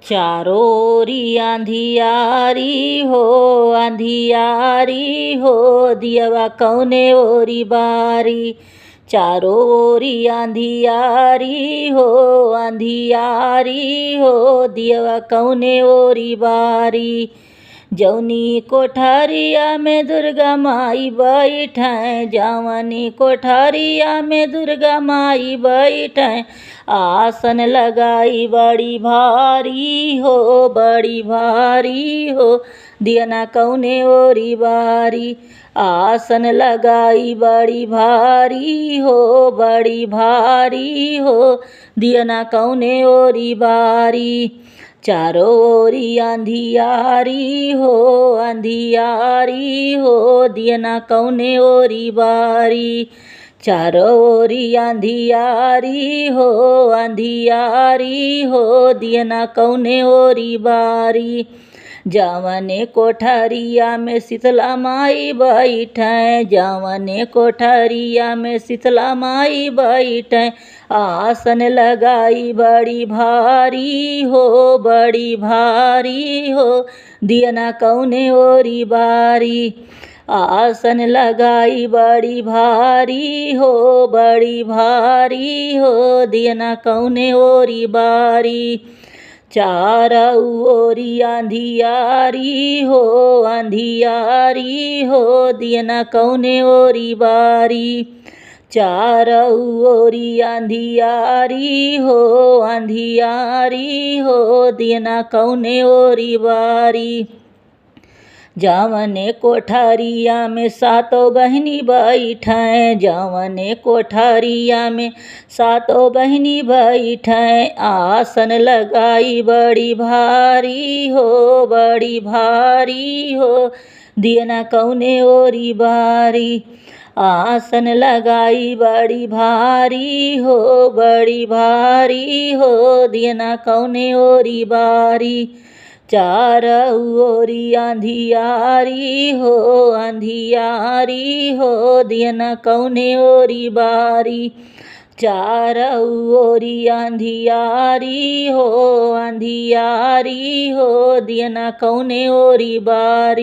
चारों ओरी आंधियारी हो दियवा कौने ओरी बारी। चारों ओरी आंधियारी हो दियवा कौने ओरी बारी। जौनी कोठरिया में दुर्गा माई बैठें, जवनी कोठरिया में दुर्गा माई बैठें। आसन लगाई बड़ी भारी हो दियना कौने ओरी बारी। आसन लगाई बड़ी भारी हो दियना कौने ओरी बारी। चारों ओरी आंधियारी हो दियना कौने ओरी बारी। चारों ओरी आंधियारी हो दियना कौने ओरी बारी। जवने कोठरिया में शीतला माई बैठें, जवने कोठरिया में शीतला माई बैठें। आसन लगाई बड़ी भारी हो दियना कौने ओरी बारी। आसन लगाई बड़ी भारी हो दियना कौने ओरी बारी। चारों ओरी आंधियारी हो दियना कौने ओरी बारी। चारों ओरी आंधियारी हो दियना कौने ओरी बारी। जवने कोठरिया में सातों बहिनी बैठें, जवने कोठरिया में सातों बहिनी बैठें। आसन लगाई बड़ी भारी हो दियना कौने ओरी बारी। आसन लगाई बड़ी भारी हो दियना कौने ओरी बारी। चारों ओरी आंधियारी हो दियना कौने ओरी बारी। चारों ओरी आंधियारी हो दियना कौने ओरी बारी।